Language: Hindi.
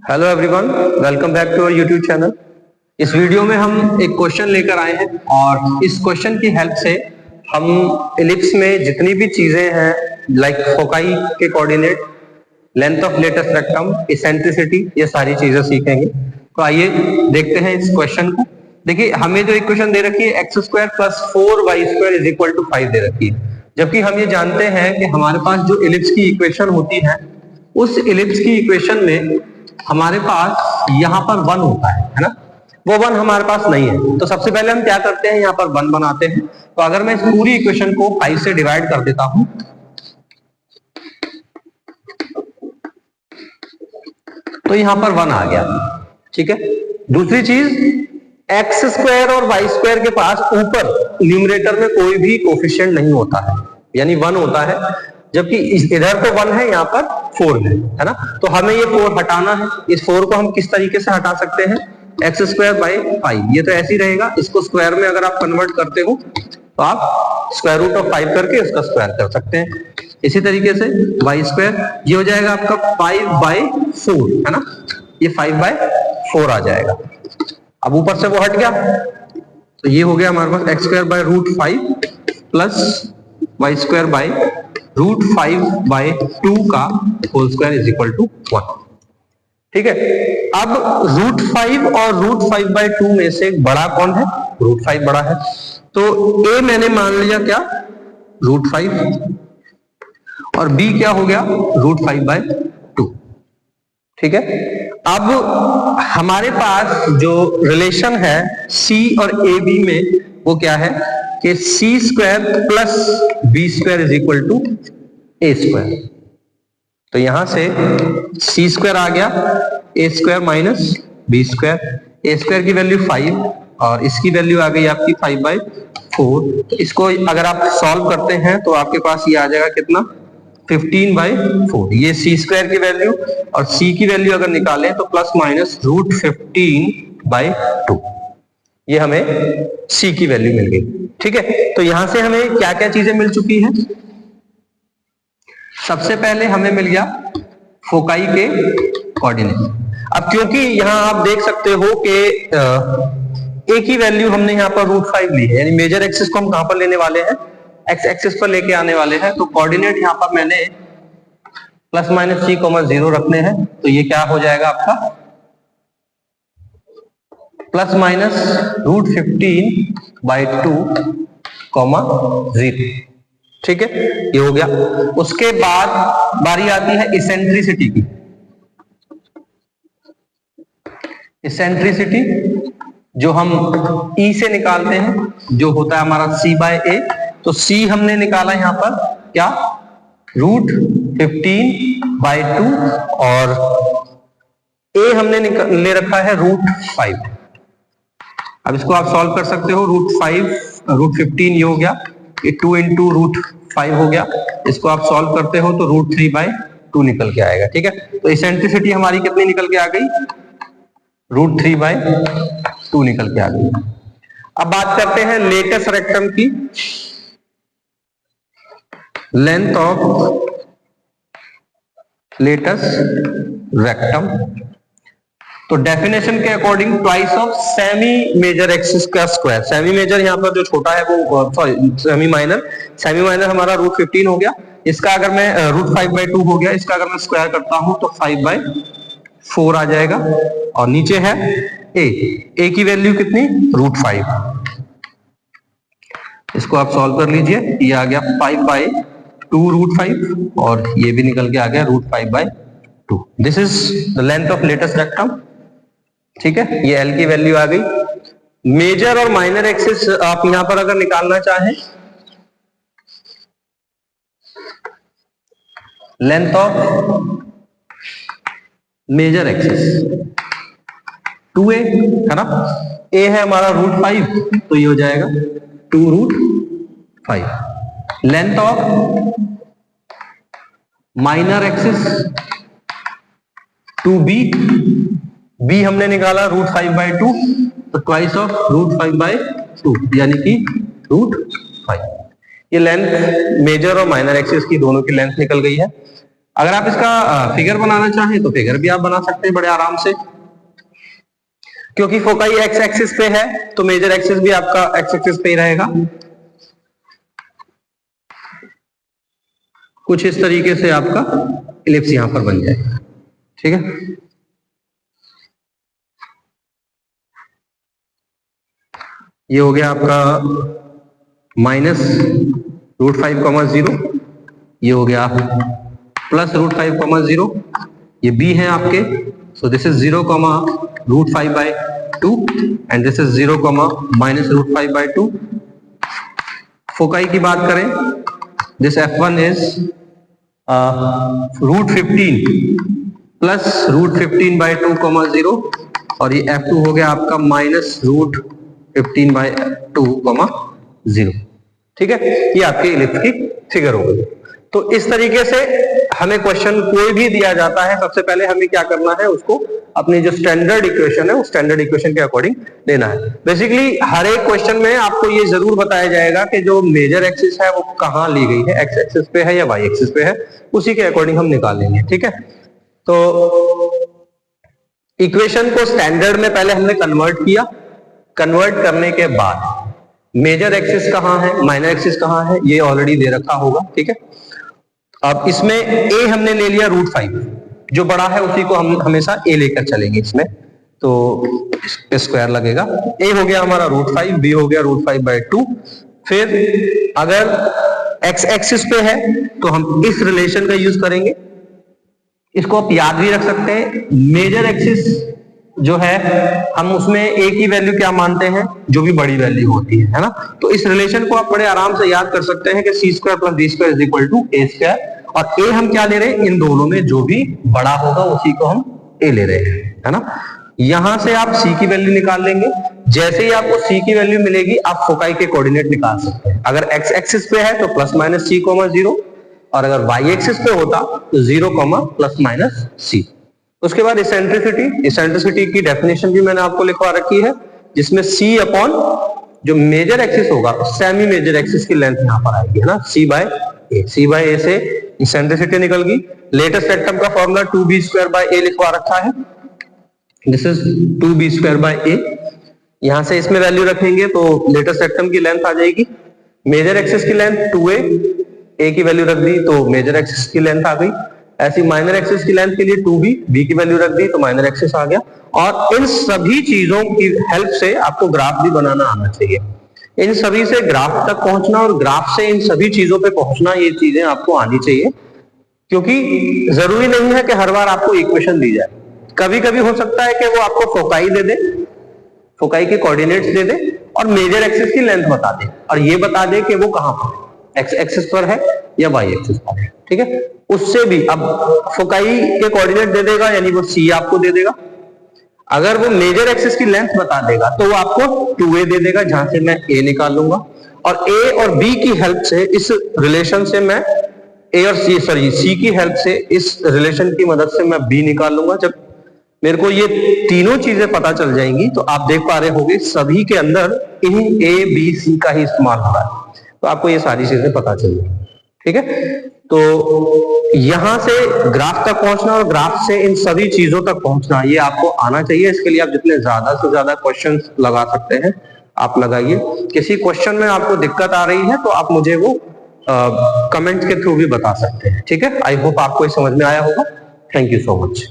Hello everyone, welcome back to our YouTube channel. इस वीडियो में हम एक क्वेश्चन लेकर आए हैं और इस क्वेश्चन की हेल्प से हम एलिप्स में जितनी भी चीजें हैं लाइक फोकाई के coordinate, length of latest rectum, eccentricity, ये सारी चीजें सीखेंगे। तो आइए देखते हैं इस क्वेश्चन को। देखिए, हमें जो इक्वेशन दे रखी है X square plus 4y² is equal to 5 दे रखी है, जबकि हम ये जानते हैं कि हमारे पास जो एलिप्स की इक्वेशन होती है उस एलिप्स की इक्वेशन में हमारे पास यहाँ पर 1 होता है ना। वो 1 हमारे पास नहीं है, तो सबसे पहले हम क्या करते हैं, यहाँ पर 1 बनाते हैं। तो अगर मैं इस पूरी इक्वेशन को 5 से डिवाइड कर देता हूं तो यहाँ पर 1 आ गया। ठीक है। दूसरी चीज, एक्स स्क्वायर और वाई स्क्वायर के पास ऊपर न्यूमरेटर में कोई भी कोफिशिएंट नहीं होता है, यानी 1 होता है, जबकि इधर तो 1 है, यहाँ पर 4 है ना। तो हमें ये 4 हटाना है। इस 4 को हम किस तरीके से हटा सकते हैं, एक्स स्क्वायर बाई 5, ये तो ऐसे ही रहेगा। इसको स्क्वायर में अगर आप कन्वर्ट करते हो तो आप स्क्वायर रूट ऑफ 5 करके उसका स्क्वायर कर सकते हैं। इसी तरीके से वाई स्क्वायर ये हो जाएगा आपका 5/4 है ना, ये 5/4 आ जाएगा। अब ऊपर से वो हट गया तो ये हो गया हमारे पास x square by root 5 plus y square by root 5/2 का whole square is equal to 1। ठीक है। अब रूट 5 और रूट 5/2 में से बड़ा कौन है, रूट 5 बड़ा है, तो ए मैंने मान लिया क्या, रूट 5, और बी क्या हो गया, रूट 5/2। ठीक है। अब हमारे पास जो रिलेशन है सी और ए बी में वो क्या है कि c square plus b square is equal to a square. तो यहां से सी स्क्वायर आ गया, a square minus b square. A square की वैल्यू 5 और इसकी वैल्यू आ गई आपकी 5/4। तो इसको अगर आप सॉल्व करते हैं तो आपके पास ये आ जाएगा कितना, 15/4। ये सी स्क्वायर की वैल्यू और सी की वैल्यू अगर निकालें तो प्लस माइनस रूट 15/2, ये हमें सी की वैल्यू मिल गई। ठीक है। तो यहां से हमें क्या क्या चीजें मिल चुकी हैं। सबसे पहले हमें मिल गया फोकाई के कोऑर्डिनेट। अब क्योंकि यहां आप देख सकते हो कि ए की वैल्यू हमने यहां पर रूट 5 ली है, यानी मेजर एक्सिस को हम कहां पर लेने वाले हैं, एक्स एक्सिस पर लेके आने वाले हैं। तो कोऑर्डिनेट यहां पर मैंने प्लस माइनस 3,0 रखने हैं। तो ये क्या हो जाएगा आपका, प्लस माइनस रूट 15/2, 0। ठीक है, ये हो गया। उसके बाद बारी आती है इसेंट्रिसिटी की। इसेंट्रिसिटी जो हम ई से निकालते हैं, जो होता है हमारा c/a। तो c हमने निकाला यहां पर क्या, रूट 15/2 और a हमने ले रखा है रूट 5। अब इसको आप सॉल्व कर सकते हो, रूट 5 रूट 15 ये हो गया, ये 2 इंटू रूट 5 हो गया। इसको आप सॉल्व करते हो तो रूट 3/2 निकल के आएगा। ठीक है। तो इसेंट्रिसिटी हमारी कितनी निकल के आ गई, रूट 3/2 निकल के आ गई। अब बात करते हैं लेटेस्ट रेक्टम की। लेंथ ऑफ लेटेस्ट रेक्टम, तो डेफिनेशन के according twice of semi major axis का स्क्वायर। सेमी मेजर यहाँ पर जो छोटा है वो, सॉरी सेमी माइनर हमारा रूट 15 हो गया। इसका अगर मैं रूट 5/2 हो गया, इसका अगर मैं स्क्वायर करता हूं तो 5/4 आ जाएगा। और नीचे है ए की वैल्यू कितनी, रूट 5। इसको आप सॉल्व कर लीजिए, ये आ गया 5/2 रूट 5 और ये भी निकल के आ गया root 5/2। This is the length of latest rectum. ठीक है, ये एल की वैल्यू आ गई। मेजर और माइनर एक्सिस आप यहां पर अगर निकालना चाहें, length of major axis 2a है ना, a है हमारा रूट 5, तो ये हो जाएगा 2 root 5। Length of minor axis 2b, b हमने निकाला रूट 5/2, तो ट्वाइस ऑफ रूट 5/2 यानी कि रूट 5। ये लेंथ मेजर और माइनर एक्सिस की दोनों की लेंथ निकल गई है। अगर आप इसका फिगर बनाना चाहें तो फिगर भी आप बना सकते हैं बड़े आराम से, क्योंकि फोकाई एक्स एक्सिस पे है तो मेजर एक्सिस भी आपका एक्स एक्सिस पे ही रहेगा। कुछ इस तरीके से आपका इलिप्स यहां पर बन जाएगा, ठीक है। ये हो गया आपका -√5,0, ये हो गया +√5,0, ये b है आपके, so this is 0,√5/2 and this is 0, -√5/2। Foci की बात करें, दिस f1 इज √15 +√15/2, और ये f2 हो गया आपका -√15/2, ठीक है। ये आपके इलिप्स की फिगर हो गई। तो इस तरीके से हमें क्वेश्चन कोई भी दिया जाता है, सबसे पहले हमें क्या करना है, उसको अपनी जो स्टैंडर्ड इक्वेशन है उस स्टैंडर्ड इक्वेशन के अकॉर्डिंग देना है। बेसिकली हर एक क्वेश्चन में आपको ये जरूर बताया जाएगा कि जो मेजर एक्सिस है वो कहां ली गई है, एक्स एक्सिस पे है या वाई एक्सिस पे है, उसी के अकॉर्डिंग हम निकालेंगे, ठीक है। तो इक्वेशन को स्टैंडर्ड में पहले हमने कन्वर्ट किया, कन्वर्ट करने के बाद मेजर एक्सिस कहां है, माइनर एक्सिस कहां है, ये ऑलरेडी दे रखा होगा, ठीक है। अब इसमें a हमने ले लिया √5, जो बड़ा है उसी को हम हमेशा a लेकर चलेंगे इसमें, तो स्क्वायर लगेगा। a हो गया हमारा √5, b हो गया √5/2। फिर अगर x एक्सिस पे है तो हम इस रिलेशन का यूज करेंगे, इसको आप याद भी रख सकते हैं। मेजर एक्सिस जो है हम उसमें a की वैल्यू क्या मानते हैं, जो भी बड़ी वैल्यू होती है ना। तो इस रिलेशन को आप बड़े आराम से याद कर सकते हैं कि c² + d² = a², और a हम क्या ले रहे हैं, इन दोनों में जो भी बड़ा होगा उसी को हम a ले रहे हैं, है ना। यहां से आप c की वैल्यू निकाल लेंगे, जैसे ही आपको c की वैल्यू मिलेगी आप फोकाई के कोऑर्डिनेट निकाल सकते हैं। अगर x एक्सिस पे है तो +-c, 0, और अगर y एक्सिस पे होता तो 0, ±c। उसके बाद इसेंट्रिसिटी की डेफिनेशन भी मैंने आपको लिखवा रखी है, जिसमें c अपॉन जो मेजर एक्सिस होगा सेमी मेजर एक्सिस की लेंथ यहां पर आएगी, है ना, c/a से इसेंट्रिसिटी निकल गई। लेटेस्ट एटम का फॉर्मूला 2b²/a लिखवा रखा है, दिस इज 2b²/a। यहां से इसमें वैल्यू रखेंगे तो लेटेस्ट एटम की लेंथ आ जाएगी, मेजर एक्सिस की लेंथ 2a, a की वैल्यू रख दी तो मेजर एक्सिस की लेंथ आ गई। ऐसी माइनर एक्सिस की लेंथ के लिए 2b, b की वैल्यू रख दी तो माइनर एक्सिस आ गया। और इन सभी चीजों की हेल्प से आपको ग्राफ भी बनाना आना चाहिए। इन सभी से ग्राफ तक पहुंचना और ग्राफ से इन सभी चीजों पे पहुंचना, ये चीजें आपको आनी चाहिए, क्योंकि जरूरी नहीं है कि हर बार आपको इक्वेशन दी जाए। कभी कभी हो सकता है कि वो आपको फोकाई दे दे, फोकाई के कोऑर्डिनेट्स दे दे और मेजर एक्सिस की लेंथ बता दे, और ये बता दे कि वो कहां पर है, एक्स एक्सिस पर है या वाई एक्सिस पर है, ठीक है। उससे भी अब फोकाई के कोऑर्डिनेट दे देगा, यानी वो सी आपको दे देगा। अगर वो मेजर एक्सिस की लेंथ बता देगा तो वो आपको 2a दे देगा, जहां से मैं a निकाल लूंगा, और a और b की हेल्प से, इस रिलेशन से मैं a और c की हेल्प से, इस रिलेशन की मदद से मैं b निकाल लूंगा। जब मेरे को ये तीनों चीजें पता चल जाएंगी तो आप देख पा रहे होंगे सभी के अंदर इन a b c का ही इस्तेमाल हो रहा है, तो आपको ये सारी चीजें पता चल जाएंगी, ठीक है। तो यहां से ग्राफ तक पहुंचना और ग्राफ से इन सभी चीजों तक पहुंचना, ये आपको आना चाहिए। इसके लिए आप जितने ज्यादा से ज्यादा क्वेश्चंस लगा सकते हैं आप लगाइए। किसी क्वेश्चन में आपको दिक्कत आ रही है तो आप मुझे वो कमेंट के थ्रू भी बता सकते हैं, ठीक है। आई होप आपको ये समझ में आया होगा। Thank you so much.